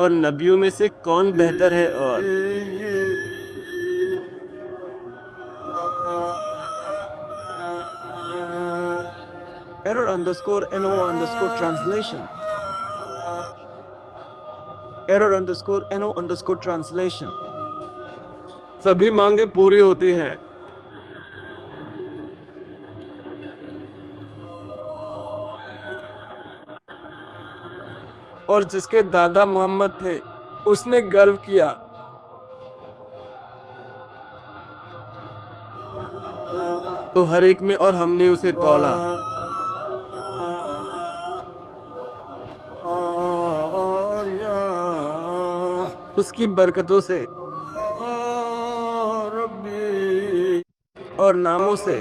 اور نبیوں میں سے کون بہتر ہے اور error_no_translation error_no_translation سبھی مانگیں پوری ہوتی ہیں اور جس کے دادا محمد تھے اس نے گرو کیا تو ہر ایک میں اور ہم نے اسے تولا اس کی برکتوں سے اور ناموں سے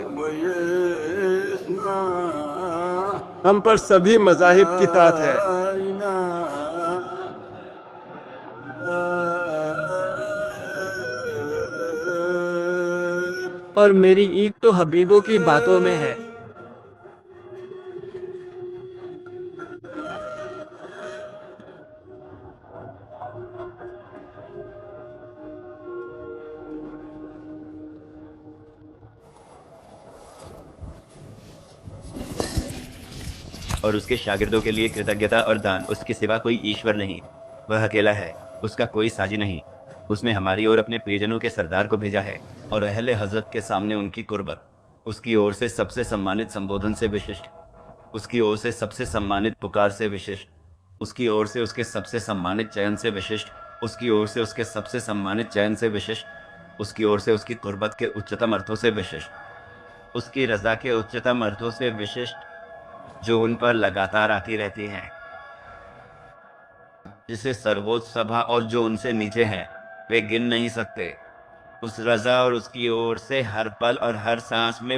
ہم پر سبھی مذاہب کی طاعت ہے اور میری عید تو حبیبوں کی باتوں میں ہے اور اس کے شاگردوں کے لیے کرتجنتا اور دان اس کے سوا کوئی ایشور نہیں، وہ اکیلا ہے، اس کا کوئی ساجی نہیں۔ اس نے ہماری اور اپنے پریجنوں کے سردار کو بھیجا ہے اور اہل حضرت کے سامنے ان کی قربت، اس کی اور سے سب سے سمانت سمبودھن سے وششٹ، اس کی اور سے سب سے سمانت پکار سے وششٹ، اس کی اور سے اس کے سب سے سمانت چین سے وششٹ، اس کی اور سے اس کے سب سے سمانت چین سے وششٹ، اس کی اور سے اس کی قربت کے اچتم ارتھوں سے وششٹ، اس کی رضا کے اچتم ارتھوں سے وششٹ جو ان پر لگاتار آتی رہتی ہیں، جسے سرووچ سبھا اور جو ان سے نیچے ہیں وہ گن نہیں سکتے۔ اس رضا اور اس کی اور سے ہر پل اور ہر سانس میں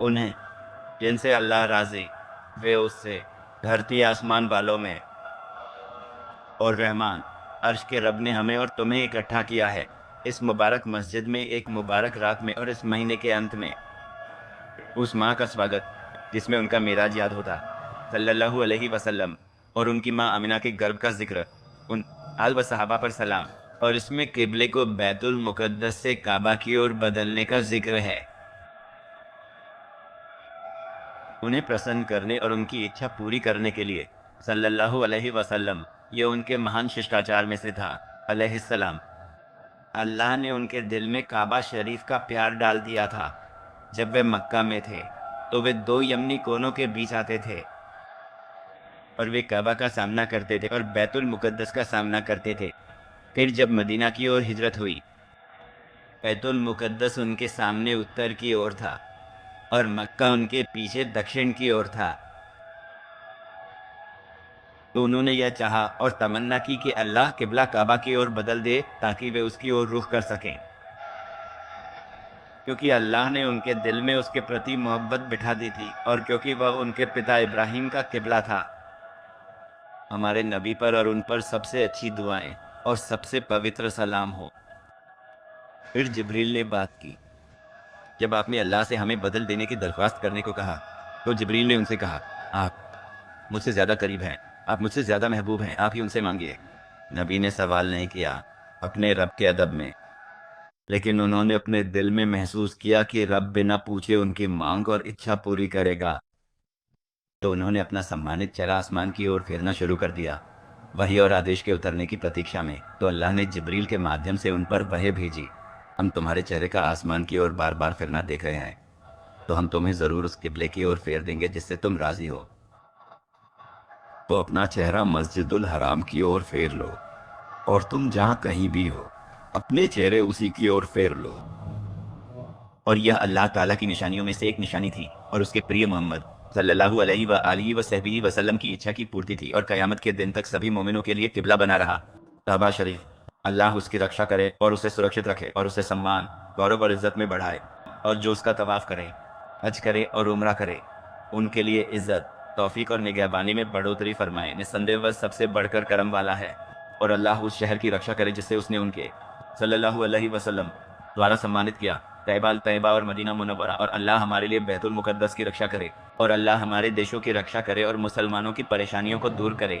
انہیں جن سے اللہ راضی وہ اس سے دھرتی آسمان والوں میں اور رحمان عرش کے رب نے ہمیں اور تمہیں اکٹھا کیا ہے اس مبارک مسجد میں ایک مبارک رات میں اور اس مہینے کے انت میں، اس ماں کا سواگت جس میں ان کا معراج یاد ہوتا صلی اللہ علیہ وسلم، اور ان کی ماں آمنہ کے گرب کا ذکر، ان آل و صحابہ پر سلام، اور اس میں قبلے کو بیت المقدس سے کعبہ کی اور بدلنے کا ذکر ہے، انہیں پرسن کرنے اور ان کی اچھا پوری کرنے کے لیے صلی اللہ علیہ وسلم، یہ ان کے مہان ششٹاچار میں سے تھا علیہ السلام۔ اللہ نے ان کے دل میں کعبہ شریف کا پیار ڈال دیا تھا۔ جب وہ مکہ میں تھے تو وہ دو یمنی کونوں کے بیچ آتے تھے اور وہ کعبہ کا سامنا کرتے تھے اور بیت المقدس کا سامنا کرتے تھے۔ پھر جب مدینہ کی اور ہجرت ہوئی، بیت المقدس ان کے سامنے اتر کی اور تھا اور مکہ ان کے پیچھے دکشن کی اور تھا، تو انہوں نے یہ چاہا اور تمنا کی کہ اللہ قبلہ کعبہ کی اور بدل دے تاکہ وہ اس کی اور رخ کر سکیں، کیونکہ اللہ نے ان کے دل میں اس کے پرتی محبت بٹھا دی تھی اور کیونکہ وہ ان کے پتا ابراہیم کا قبلہ تھا۔ ہمارے نبی پر اور ان پر سب سے اچھی دعائیں اور سب سے پوتر سلام ہو۔ پھر جبریل نے بات کی، جب آپ نے اللہ سے ہمیں بدل دینے کی درخواست کرنے کو کہا تو جبریل نے ان سے کہا، آپ مجھ سے زیادہ قریب ہیں، آپ مجھ سے زیادہ محبوب ہیں، آپ ہی ان سے مانگیے۔ نبی نے سوال نہیں کیا اپنے رب کے ادب میں، لیکن انہوں نے اپنے دل میں محسوس کیا کہ رب بنا پوچھے ان کی مانگ اور اچھا پوری کرے گا، تو انہوں نے اپنا سمانت چہرہ آسمان کی اور پھیرنا شروع کر دیا وحی اور آدیش کے اترنے کی پرتیکشا میں۔ تو اللہ نے جبریل کے مادھیم سے ان پر وحی بھیجی، ہم تمہارے چہرے کا آسمان کی اور بار بار پھرنا دیکھ رہے ہیں، تو ہم تمہیں ضرور اس قبلے کی اور پھیر دیں گے جس سے تم راضی ہو، تو اپنا چہرہ مسجد الحرام کی اور پھیر لو، اور تم جہاں کہیں بھی ہو اپنے چہرے اسی کی اور پھیر لو۔ اور یہ اللہ تعالیٰ کی نشانیوں میں سے ایک نشانی تھی اور اس کے پریہ محمد صلی اللہ علیہ وآلہ وصحبہ وسلم کی اچھا کی پورتی تھی، اور قیامت کے دن تک سبھی مومنوں کے لیے قبلہ بنا رہا۔ کعبہ شریف، اللہ اس کی رکشا کرے اور اسے سرکشت رکھے اور اسے سمان، گورو اور عزت میں بڑھائے، اور جو اس کا طواف کرے، حج کرے اور عمرہ کرے ان کے لیے عزت، توفیق اور نگہبانی میں بڑھوتری فرمائے۔ نسندے وہ سب سے بڑھ کر کرم والا ہے، اور اللہ اس شہر کی رکشا کرے جس سے اس نے ان کے صلی اللہ علیہ وسلم دوارا سمانت کیا، طیبہ الطیبہ اور مدینہ منورہ، اور اللہ ہمارے لیے بیت المقدس کی رکشا کرے، اور اللہ ہمارے دیشوں کی رکشا کرے اور مسلمانوں کی پریشانیوں کو دور کرے۔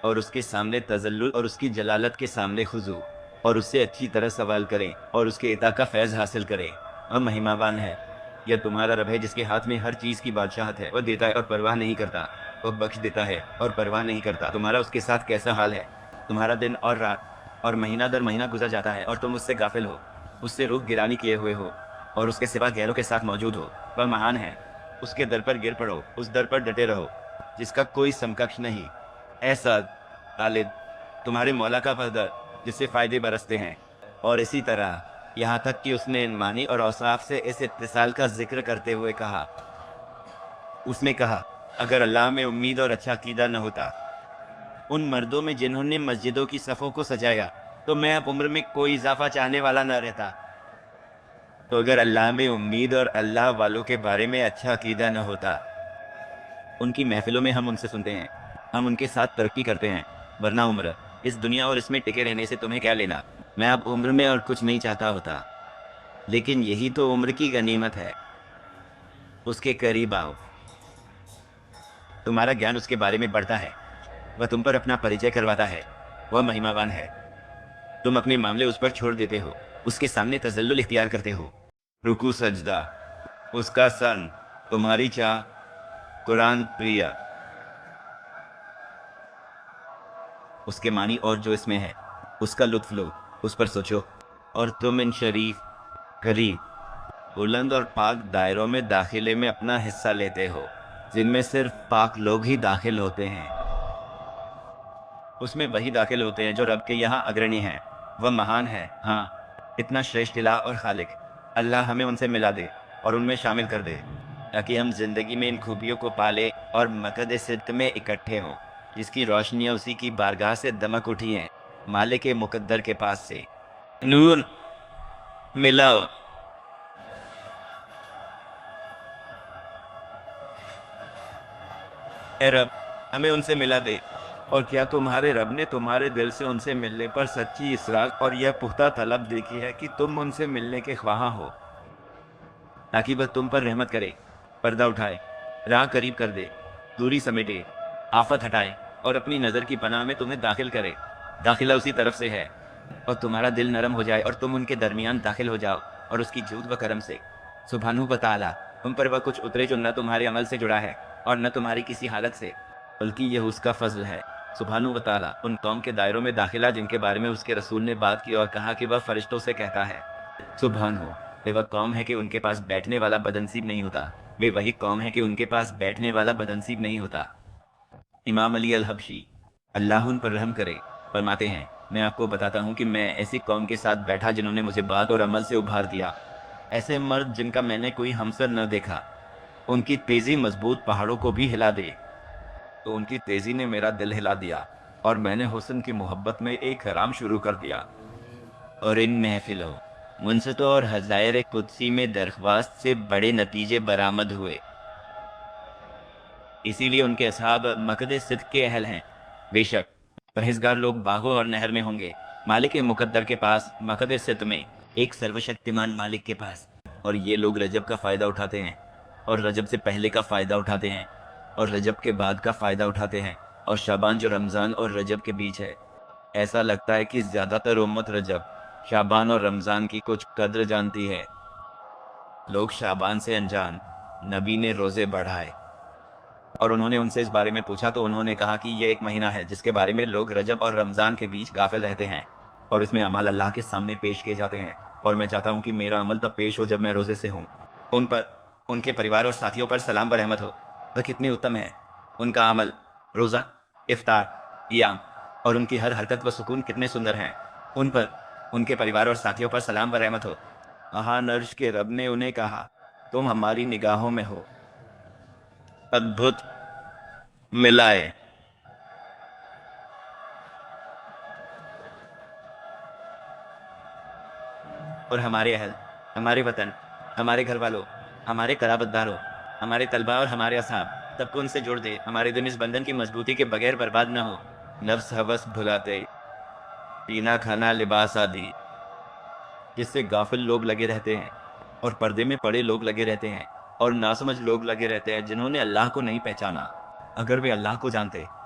اور اس کے سامنے تذلل اور اس کی جلالت کے سامنے خضوع، اور اس سے اچھی طرح سوال کریں اور اس کے عطا کا فیض حاصل کریں۔ اور مہماوان ہے، یہ تمہارا رب ہے جس کے ہاتھ میں ہر چیز کی بادشاہت ہے۔ وہ دیتا ہے اور پرواہ نہیں کرتا، وہ بخش دیتا ہے اور پرواہ نہیں کرتا۔ تمہارا اس کے ساتھ کیسا حال ہے؟ تمہارا دن اور رات اور مہینہ در مہینہ گزر جاتا ہے اور تم اس سے غافل ہو، اس سے روح گرانی کیے ہوئے ہو اور اس کے سوا غیروں کے ساتھ موجود ہو۔ وہ مہان ہے، اس کے در پر گر پڑو، اس در پر ڈٹے رہو جس کا کوئی سمکش نہیں۔ اے سعد خالد، تمہارے مولا کا فضل جس سے فائدے برستے ہیں۔ اور اسی طرح یہاں تک کہ اس نے ان معنی اور اوصاف سے اس اتصال کا ذکر کرتے ہوئے کہا، اس نے کہا اگر اللہ میں امید اور اچھا عقیدہ نہ ہوتا ان مردوں میں جنہوں نے مسجدوں کی صفوں کو سجایا تو میں اب عمر میں کوئی اضافہ چاہنے والا نہ رہتا۔ تو اگر اللہ میں امید اور اللہ والوں کے بارے میں اچھا عقیدہ نہ ہوتا، ان کی محفلوں میں ہم ان سے سنتے ہیں، ہم ان کے ساتھ ترقی کرتے ہیں، ورنہ عمر اس دنیا اور اس میں ٹکے رہنے سے تمہیں کیا لینا؟ میں اب عمر میں اور کچھ نہیں چاہتا ہوتا، لیکن یہی تو عمر کی غنیمت ہے۔ اس کے قریب آؤ، تمہارا گیان اس کے بارے میں بڑھتا ہے، وہ تم پر اپنا پریچے کرواتا ہے، وہ مہماوان ہے۔ تم اپنے معاملے اس پر چھوڑ دیتے ہو، اس کے سامنے تذلل اختیار کرتے ہو، رکوع سجدہ، اس کا سن، تمہاری چاہ، قرآن پریا، اس کے معنی اور جو اس میں ہے، اس کا لطف لو، اس پر سوچو، اور تم ان شریف، قریب، بلند اور پاک دائروں میں داخلے میں اپنا حصہ لیتے ہو جن میں صرف پاک لوگ ہی داخل ہوتے ہیں۔ اس میں وہی داخل ہوتے ہیں جو رب کے یہاں اگرنی ہیں۔ وہ مہان ہے، ہاں، اتنا شریشٹھ الہ اور خالق۔ اللہ ہمیں ان سے ملا دے اور ان میں شامل کر دے تاکہ ہم زندگی میں ان خوبیوں کو پالے اور مقد صدق میں اکٹھے ہوں جس کی روشنیاں اسی کی بارگاہ سے دمک اٹھی ہیں، مالک مقدر کے پاس سے۔ نور ملاؤ۔ اے رب، ہمیں ان سے ملا دے۔ اور کیا تمہارے رب نے تمہارے دل سے ان سے ملنے پر سچی اصرار اور یہ پختہ طلب دیکھی ہے کہ تم ان سے ملنے کے خواہاں ہو تاکہ وہ تم پر رحمت کرے، پردہ اٹھائے، راہ قریب کر دے، دوری سمیٹے، آفت ہٹائے اور اپنی نظر کی پناہ میں تمہیں داخل کرے؟ داخلہ اسی طرف سے ہے، اور تمہارا دل نرم ہو جائے اور تم ان کے درمیان داخل ہو جاؤ اور اس کی جود و کرم سے۔ سبحانہ و تعالیٰ، تم پر وہ کچھ اترے جو نہ تمہارے عمل سے جڑا ہے اور نہ تمہاری کسی حالت سے، بلکہ یہ اس کا فضل ہے۔ سبحانہ و تعالیٰ ان قوم کے دائروں میں داخلہ جن کے بارے میں اس کے رسول نے بات کی اور کہا کہ وہ فرشتوں سے کہتا ہے، سبحان ہو، وہ قوم ہے کہ ان کے پاس بیٹھنے والا بدنصیب نہیں ہوتا، وہ وہی قوم ہے کہ ان کے پاس بیٹھنے والا بدنصیب نہیں ہوتا۔ امام علی الحبشی، اللہ ان پر رحم کرے، فرماتے ہیں، میں آپ کو بتاتا ہوں کہ میں ایسی قوم کے ساتھ بیٹھا جنہوں نے مجھے بات اور عمل سے ابھار دیا، ایسے مرد جن کا میں نے کوئی ہمسر نہ دیکھا، ان کی تیزی مضبوط پہاڑوں کو بھی ہلا دے، تو ان کی تیزی نے میرا دل ہلا دیا اور میں نے حسن کی محبت میں ایک حرام شروع کر دیا۔ اور ان محفلوں، منصتوں اور ہزائر قدسی میں درخواست سے بڑے نتیجے برآمد ہوئے، اسی لیے ان کے اصحاب مقد صدق کے اہل ہیں۔ بے شک پرہیزگار لوگ باغوں اور نہر میں ہوں گے، مالک مقدر کے پاس، مقد صدق میں، ایک سروشکتیمان مالک کے پاس۔ اور یہ لوگ رجب کا فائدہ اٹھاتے ہیں اور رجب سے پہلے کا فائدہ اٹھاتے ہیں اور رجب کے بعد کا فائدہ اٹھاتے ہیں، اور شعبان جو رمضان اور رجب کے بیچ ہے، ایسا لگتا ہے کہ زیادہ تر امت رجب، شعبان اور رمضان کی کچھ قدر جانتی ہے۔ لوگ شعبان سے انجان، نبی نے روزے بڑھائے، اور انہوں نے ان سے اس بارے میں پوچھا تو انہوں نے کہا کہ یہ ایک مہینہ ہے جس کے بارے میں لوگ رجب اور رمضان کے بیچ غافل رہتے ہیں، اور اس میں اعمال اللہ کے سامنے پیش کیے جاتے ہیں، اور میں چاہتا ہوں کہ میرا عمل تب پیش ہو جب میں روزے سے ہوں۔ ان پر، ان کے پریوار اور ساتھیوں پر سلام و رحمت ہو، وہ کتنے اتم ہے، ان کا عمل، روزہ، افطار، قیام اور ان کی ہر حرکت و سکون کتنے سندر ہیں۔ ان پر، ان کے پریوار اور ساتھیوں پر سلام و رحمت ہو۔ وہاں عرش کے رب نے انہیں کہا، تم ہماری نگاہوں میں ہو، ادبھت ملائے۔ اور ہمارے اہل، ہمارے وطن، ہمارے گھر والوں، ہمارے قرابت داروں، ہمارے طلباء اور ہمارے اصحاب، سب کو ان سے جوڑ دے، ہمارے دن اس بندھن کی مضبوطی کے بغیر برباد نہ ہو۔ نفس ہوس بھلاتے، پینا کھانا لباس آدی، جس سے غافل لوگ لگے رہتے ہیں اور پردے میں پڑے لوگ لگے رہتے ہیں اور ناسمجھ لوگ لگے رہتے ہیں جنہوں نے اللہ کو نہیں پہچانا۔ اگر وہ اللہ کو جانتے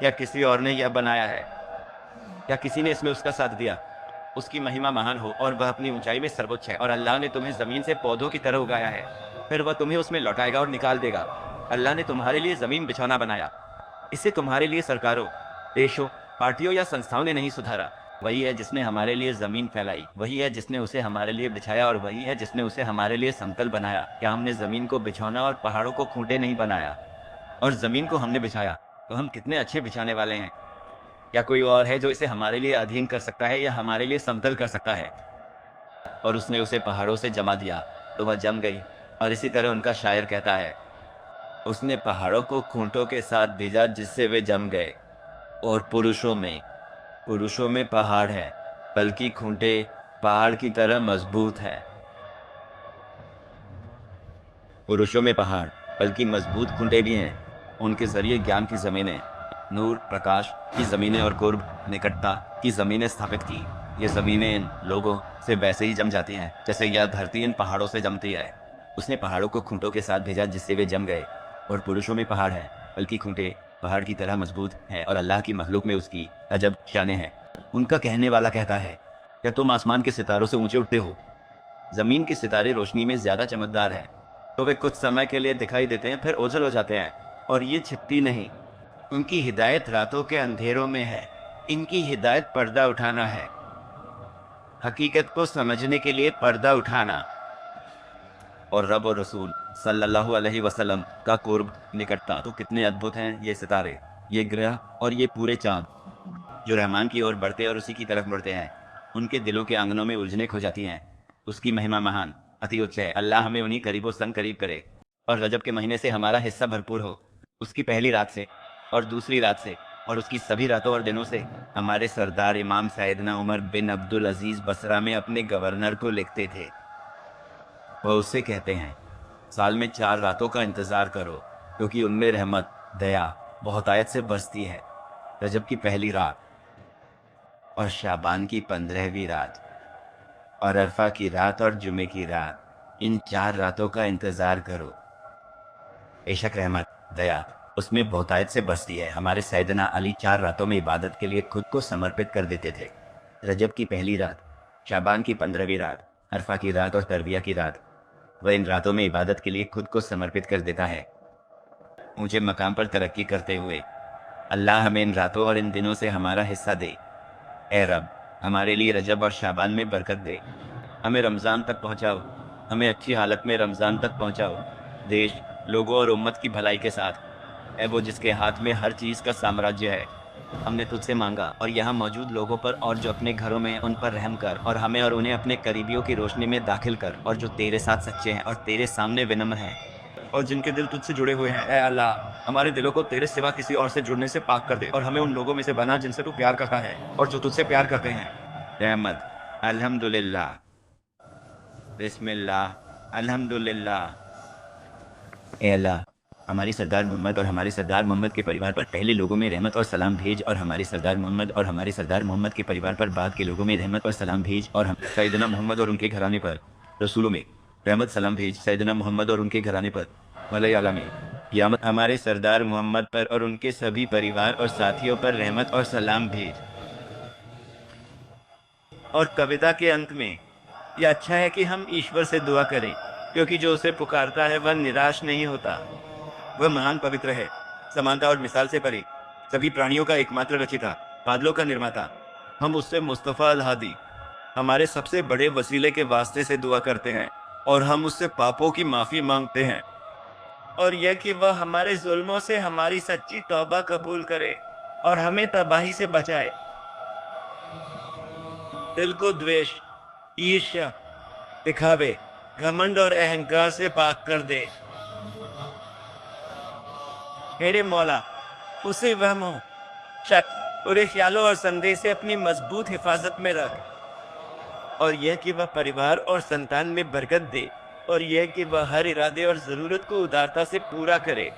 یا کسی اور نے یہ بنایا ہے؟ یا کسی نے اس میں اس کا ساتھ دیا؟ اس کی مہما مہان ہو اور وہ اپنی اونچائی میں سروچ ہے، اور اللہ نے تمہیں زمین سے پودوں کی طرح اگایا ہے، پھر وہ تمہیں اس میں لوٹائے گا اور نکال دے گا۔ اللہ نے تمہارے لیے زمین بچھونا بنایا، اسے تمہارے لیے سرکاروں، دیشوں، پارٹیوں یا سنستھاؤں نے نہیں سدھارا۔ وہی ہے جس نے ہمارے لیے زمین پھیلائی، وہی ہے جس نے اسے ہمارے لیے بچھایا، اور وہی ہے جس نے اسے ہمارے لیے سمتل بنایا۔ کیا ہم نے زمین کو بچھونا اور پہاڑوں کو کھونٹے نہیں بنایا؟ اور زمین کو ہم نے بچھایا تو ہم کتنے اچھے بچھانے والے ہیں۔ یا کوئی اور ہے جو اسے ہمارے لیے ادھین کر سکتا ہے یا ہمارے لیے سمتل کر سکتا ہے؟ اور اس نے اسے پہاڑوں سے جما دیا تو وہ جم گئی۔ اور اسی طرح ان کا شاعر کہتا ہے، اس نے پہاڑوں کو کھونٹوں کے ساتھ بھیجا جس سے وہ جم گئے۔ اور پروشوں میں پہاڑ ہے، بلکہ کھونٹے پہاڑ کی طرح مضبوط ہے۔ پروشوں میں پہاڑ بلکہ مضبوط کھونٹے بھی ہیں۔ ان کے ذریعے گیان کی زمینیں، نور پرکاش کی زمینیں اور قرب نکٹتا کی زمینیں استھاپت کی۔ یہ زمینیں ان لوگوں سے ویسے ہی جم جاتی ہیں جیسے یہ دھرتی ان پہاڑوں سے جمتی ہے۔ اس نے پہاڑوں کو کھونٹوں کے ساتھ بھیجا جس سے وہ جم گئے۔ اور پروشوں میں پہاڑ ہے بلکہ کھونٹے پہاڑ کی طرح مضبوط ہیں، اور اللہ کی مخلوق میں اس کی عجب شانیں ہیں۔ ان کا کہنے والا کہتا ہے، کیا تم آسمان کے ستاروں سے اونچے اٹھتے ہو؟ زمین کے ستارے روشنی میں زیادہ چمکدار ہیں، تو وہ کچھ سمے کے لیے دکھائی دیتے ہیں پھر اوجھل ہو جاتے ہیں، اور یہ چھپتی نہیں۔ ان کی ہدایت راتوں کے اندھیروں میں ہے، ان کی ہدایت پردہ اٹھانا ہے، حقیقت کو سمجھنے کے لیے پردہ اٹھانا۔ اور رب اور رسول صلی اللہ علیہ وسلم کا قرب نکٹتا تو کتنے ادبھت ہیں یہ ستارے، یہ گرہ اور یہ پورے چاند جو رحمان کی اور بڑھتے اور اسی کی طرف بڑھتے ہیں۔ ان کے دلوں کے آنگنوں میں الجھنیں کھو جاتی ہیں۔ اس کی مہما مہان اتی اچ ہے۔ اللہ ہمیں انہی قریب و سنگ قریب کرے، اور رجب کے مہینے سے ہمارا حصہ بھرپور ہو، اس کی پہلی رات سے اور دوسری رات سے اور اس کی سبھی راتوں اور دنوں سے۔ ہمارے سردار امام سیدنا عمر بن عبدالعزیز بصرہ میں اپنے گورنر کو لکھتے تھے، وہ اس سے کہتے ہیں، سال میں 4 راتوں کا انتظار کرو، کیونکہ ان میں رحمت، دیا بہتایت سے برستی ہے۔ رجب کی پہلی رات اور شعبان کی 15ویں رات اور عرفہ کی رات اور جمعے کی رات، ان 4 راتوں کا انتظار کرو۔ بے شک رحمت، دیا اس میں بہتایت سے برستی ہے۔ ہمارے سیدنا علی 4 راتوں میں عبادت کے لیے خود کو سمرپت کر دیتے تھے، رجب کی پہلی رات، شعبان کی 15ویں رات، عرفہ کی رات اور ترویہ کی رات۔ وہ ان راتوں میں عبادت کے لیے خود کو سمرپت کر دیتا ہے، اونچے مقام پر ترقی کرتے ہوئے۔ اللہ ہمیں ان راتوں اور ان دنوں سے ہمارا حصہ دے۔ اے رب، ہمارے لیے رجب اور شعبان میں برکت دے، ہمیں رمضان تک پہنچاؤ، ہمیں اچھی حالت میں رمضان تک پہنچاؤ، دیش، لوگوں اور امت کی بھلائی کے ساتھ۔ اے وہ جس کے ہاتھ میں ہر چیز کا سامراجیہ ہے، ہم نے تجھ سے مانگا اور یہاں موجود لوگوں پر اور جو اپنے گھروں میں ہیں ان پر رحم کر، اور ہمیں اور انہیں اپنے قریبیوں کی روشنی میں داخل کر، اور جو تیرے ساتھ سچے ہیں اور تیرے سامنے ونمر ہیں اور جن کے دل تجھ سے جڑے ہوئے ہیں۔ اے اللہ، ہمارے دلوں کو تیرے سوا کسی اور سے جڑنے سے پاک کر دے، اور ہمیں ان لوگوں میں سے بنا جن سے تو پیار کرتا ہے اور جو تجھ سے پیار کرتے ہیں۔ رحمت، الحمدللہ، بسم اللہ، الحمدللہ۔ اے اللہ، ہماری سردار محمد اور ہمارے سردار محمد کے پریوار پر پہلے لوگوں میں رحمت اور سلام بھیج، اور ہمارے سردار محمد اور ہمارے سردار محمد کے پریوار پر بعد کے لوگوں میں رحمت اور سلام بھیج، اور ہم سیدنا محمد اور ان کے گھرانے پر رسولوں میں رحمت سلام بھیج، سیدنا محمد اور ان کے گھرانے پر ولی عالمی قیامت ہمارے سردار محمد پر اور ان کے سبھی پریوار اور ساتھیوں پر رحمت اور سلام بھیج۔ اور کویتا کے انت میں یہ اچھا ہے کہ ہم ایشور سے دعا کریں، کیونکہ جو اسے پکارتا ہے وہ نراش نہیں ہوتا۔ وہ مہان پوتر ہے، سمانتا اور مثال سے پرے، سبھی پرانیوں کا ایک ماتر رچیتا، بادلوں کا نرماتا۔ ہم اس سے مصطفیٰ الہادی، ہمارے سب سے بڑے وسیلے کے واسطے سے دعا کرتے ہیں، اور ہم اس سے پاپوں کی معافی مانگتے ہیں، اور یہ کہ وہ ہمارے ظلموں سے ہماری سچی توبہ قبول کرے اور ہمیں تباہی سے بچائے۔ دل کو دویش، عیرشا، دکھاوے، گھمنڈ اور اہنکار سے پاک کر دے۔ میرے مولا، اسے وہموں، شک، برے خیالوں اور سندیہ سے اپنی مضبوط حفاظت میں رکھ، اور یہ کہ وہ پریوار اور سنتان میں برکت دے، اور یہ کہ وہ ہر ارادے اور ضرورت کو ادارتا سے پورا کرے،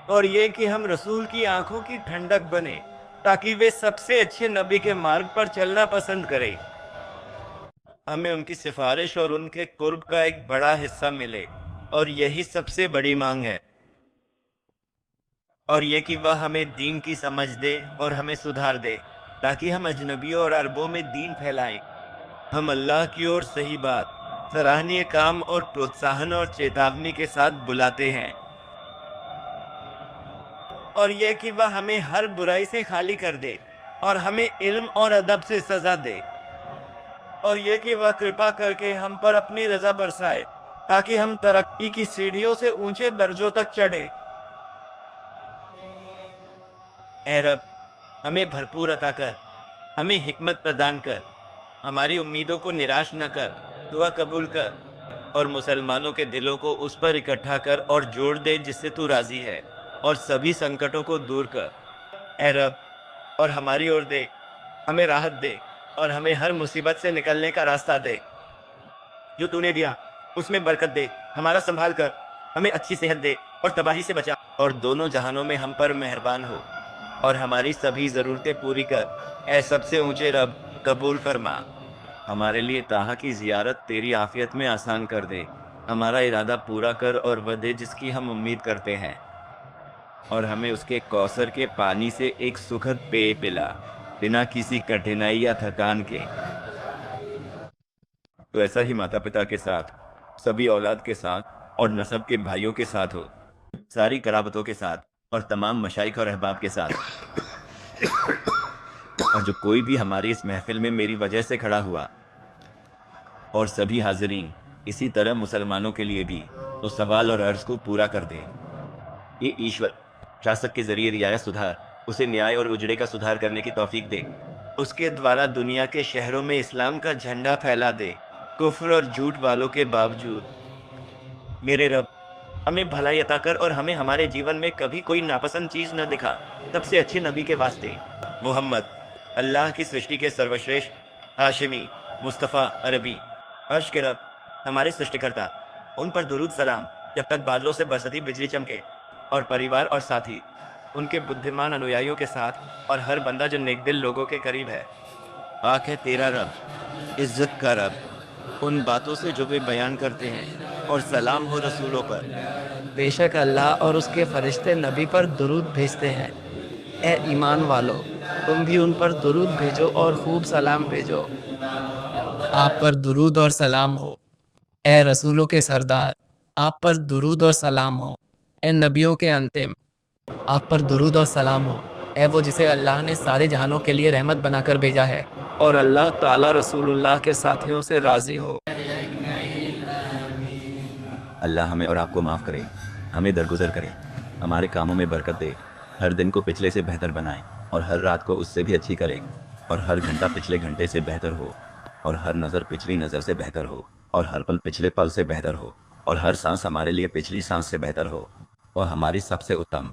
اور یہ کہ ہم رسول کی آنکھوں کی ٹھنڈک بنے تاکہ وہ سب سے اچھے نبی کے مارگ پر چلنا پسند کرے۔ ہمیں ان کی سفارش اور ان کے قرب کا ایک بڑا حصہ ملے، اور یہی سب سے بڑی مانگ ہے۔ اور یہ کہ وہ ہمیں دین کی سمجھ دے اور ہمیں سدھار دے تاکہ ہم اجنبیوں اور عربوں میں دین پھیلائیں۔ ہم اللہ کی اور صحیح بات، سراہنیہ کام اور پروتساہن اور چیتاونی کے ساتھ بلاتے ہیں، اور یہ کہ وہ ہمیں ہر برائی سے خالی کر دے اور ہمیں علم اور ادب سے سزا دے، اور یہ کہ وہ کرپا کر کے ہم پر اپنی رضا برسائے تاکہ ہم ترقی کی سیڑھیوں سے اونچے درجوں تک چڑھے۔ اے رب، ہمیں بھرپور عطا کر، ہمیں حکمت پردان کر، ہماری امیدوں کو نراش نہ کر، دعا قبول کر، اور مسلمانوں کے دلوں کو اس پر اکٹھا کر اور جوڑ دے جس سے تو راضی ہے، اور سبھی سنکٹوں کو دور کر۔ اے رب، اور ہماری اور دے، ہمیں راحت دے اور ہمیں ہر مصیبت سے نکلنے کا راستہ دے۔ جو تو نے دیا اس میں برکت دے، ہمارا سنبھال کر، ہمیں اچھی صحت دے اور تباہی سے بچا، اور دونوں جہانوں میں ہم پر مہربان ہو اور ہماری سبھی ضرورتیں پوری کر۔ اے سب سے اونچے رب، قبول فرما۔ ہمارے لیے طٰہٰ کی زیارت تیری عافیت میں آسان کر دے، ہمارا ارادہ پورا کر اور وہ دے جس کی ہم امید کرتے ہیں، اور ہمیں اس کے کوثر کے پانی سے ایک سکھد پے پلا، بنا کسی کٹھنائی یا تھکان کے۔ تو ایسا ہی ماتا پتا کے ساتھ، سبھی اولاد کے ساتھ اور نسب کے بھائیوں کے ساتھ ہو، ساری قرابتوں کے ساتھ اور تمام مشائخ اور احباب کے ساتھ، اور جو کوئی بھی ہماری اس محفل میں میری وجہ سے کھڑا ہوا، اور سبھی حاضرین، اسی طرح مسلمانوں کے لیے بھی تو سوال اور عرض کو پورا کر دے۔ یہ ایشور شاسک کے ذریعے رعایا سدھار، اسے نیائے اور اجڑے کا سدھار کرنے کی توفیق دے، اس کے دوارا دنیا کے شہروں میں اسلام کا جھنڈا پھیلا دے، کفر اور جھوٹ والوں کے باوجود۔ میرے رب، ہمیں بھلائی عطا کر اور ہمیں ہمارے جیون میں کبھی کوئی ناپسند چیز نہ دکھا، سب سے اچھے نبی کے واسطے محمد، اللہ کی سرشٹی کے سروشریشٹھ ہاشمی، مصطفیٰ عربی، عرش کے رب، ہمارے سرشٹی کرتا، ان پر درود سلام جب تک بادلوں سے برستی بجلی چمکے، اور پریوار اور ساتھی ان کے بدھمان انویائیوں کے ساتھ، اور ہر بندہ جو نیک دل لوگوں کے قریب ہے۔ پاک ہے تیرا رب، عزت کا رب، ان باتوں سے جو وہ بیان کرتے ہیں، اور سلام ہو رسولوں پر۔ بے شک اللہ اور اس کے فرشتے نبی پر درود بھیجتے ہیں۔ اے ایمان والو، تم بھی ان پر درود بھیجو اور خوب سلام بھیجو۔ آپ پر درود اور سلام ہو۔ اے رسولوں کے سردار، آپ پر درود اور سلام ہو۔ اے نبیوں کے انتم، آپ پر درود اور سلام ہو۔ اے وہ جسے اللہ نے سارے جہانوں کے لیے رحمت بنا کر بھیجا ہے، اور اللہ تعالیٰ رسول اللہ کے ساتھیوں سے راضی ہو۔ اللہ ہمیں اور آپ کو معاف کرے، ہمیں درگزر کرے، ہمارے کاموں میں برکت دے، ہر دن کو پچھلے سے بہتر بنائے، اور ہر رات کو اس سے بھی اچھی کرے، اور ہر گھنٹہ پچھلے گھنٹے سے بہتر ہو، اور ہر نظر پچھلی نظر سے بہتر ہو، اور ہر پل پچھلے پل سے بہتر ہو، اور ہر سانس ہمارے لیے پچھلی سانس سے بہتر ہو، اور ہماری سب سے اتم،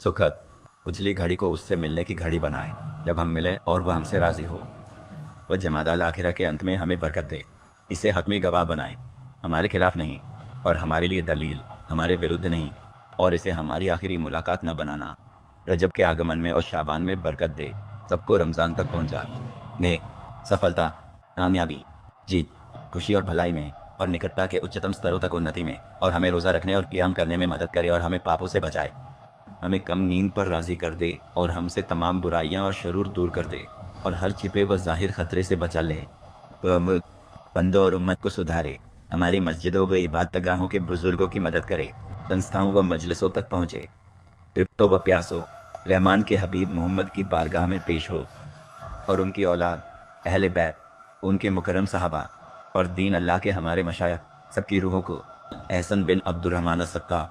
سکھد، پچھلی گھڑی کو اس سے ملنے کی گھڑی بنائے جب ہم ملیں اور وہ ہم سے راضی ہو۔ وہ جمادی الاخرہ کے انت میں ہمیں برکت دے، اسے حتمی گواہ بنائے، ہمارے خلاف نہیں اور ہمارے لیے دلیل، ہمارے ورد نہیں، اور اسے ہماری آخری ملاقات نہ بنانا۔ رجب کے آگمن میں اور شعبان میں برکت دے، سب کو رمضان تک پہنچا دے، سفلتا، کامیابی، جیت، خوشی اور بھلائی میں، اور نکٹتا کے اچتم ستروں تک انتی میں، اور ہمیں روزہ رکھنے اور قیام کرنے میں مدد کرے، اور ہمیں پاپوں سے بچائے، ہمیں کم نیند پر راضی کر دے، اور ہم سے تمام برائیاں اور شرور دور کر دے، اور ہر چھپے و ظاہر خطرے سے بچا لے۔ تو ہم بندوں اور امت کو سدھارے، ہماری مسجدوں و عبادت گاہوں کے بزرگوں کی مدد کرے، سنستھاؤں و مجلسوں تک پہنچے، ترپتوں و پیاسوں رحمان کے حبیب محمد کی بارگاہ میں پیش ہو، اور ان کی اولاد، اہل بیت، ان کے مکرم صحابہ، اور دین اللہ کے ہمارے مشائخ سب کی روحوں کو، احسن بن عبد الرحمن السقا،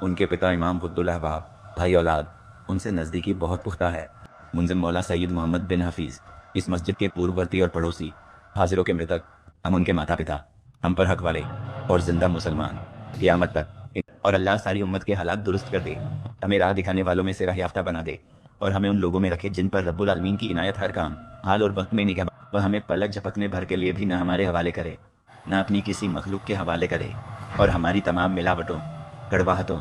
ان کے پتا امام عبد الاحباب، بھائی اولاد ان سے نزدیکی بہت پختہ ہے، منظم مولا سید محمد بن حفیظ، اس مسجد کے پورورتی اور پڑوسی، حاضروں کے مرتک، ہم ان کے ماتا پتا، ہم پر حق والے اور زندہ مسلمان قیامت تک، اور اللہ ساری امت کے حالات درست کر دے، ہمیں راہ دکھانے والوں میں سے راہ یافتہ بنا دے، اور ہمیں ان لوگوں میں رکھے جن پر رب العالمین کی عنایت ہر کام، حال اور وقت میں نگہبان، وہ ہمیں پلک جھپکنے بھر کے لیے بھی نہ ہمارے حوالے کرے، نہ اپنی کسی مخلوق کے حوالے کرے، اور ہماری تمام ملاوٹوں، کڑواہٹوں،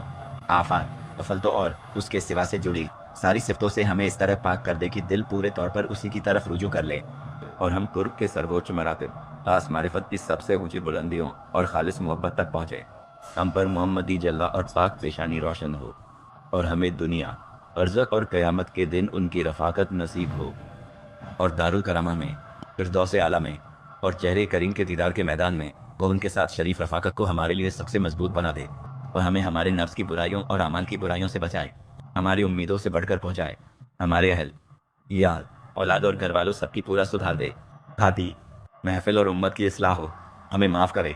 آفات، غفلتوں اور اس کے سوا سے جڑی ساری صفتوں سے ہمیں اس طرح پاک کر دے کہ دل پورے طور پر اسی کی طرف رجوع کر لے، اور ہم قرب کے سروچ مراتب، خاص معرفت کی سب سے اونچی بلندیوں اور خالص محبت تک پہنچے، ہم پر محمدی جلوہ اور پاک پیشانی روشن ہو، اور ہمیں دنیا برزخ اور قیامت کے دن ان کی رفاقت نصیب ہو، اور دارل کرامہ میں، فردوس اعلیٰ میں، اور چہرے کریم کے دیدار کے میدان میں وہ ان کے ساتھ شریف رفاقت کو ہمارے لیے سب سے مضبوط بنا دے، اور ہمیں ہمارے نفس کی برائیوں اور اعمال کی برائیوں سے بچائے، ہماری امیدوں سے بڑھ کر پہنچائے، ہمارے اہل، یار، اولاد اور گھر والوں سب کی پورا سدھار دے، کھاتی محفل اور امت کی اصلاح ہو، ہمیں معاف کرے،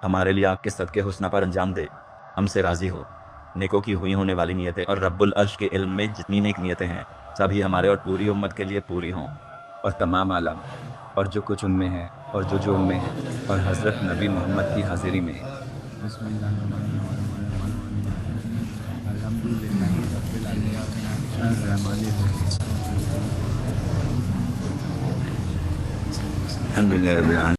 ہمارے لیے آپ کے صدقے حسنہ پر انجام دے، ہم سے راضی ہو، نیکوں کی ہوئی ہونے والی نیتیں اور رب العرش کے علم میں جتنی نیک نیتیں ہیں سبھی ہمارے اور پوری امت کے لیے پوری ہوں، اور تمام عالم اور جو کچھ ان میں ہے اور جو ان میں ہے، اور حضرت نبی محمد کی حاضری میں بسم اللہ الحمدللہ رب العالمین الرحمن الرحیم الحمدللہ رب العالمین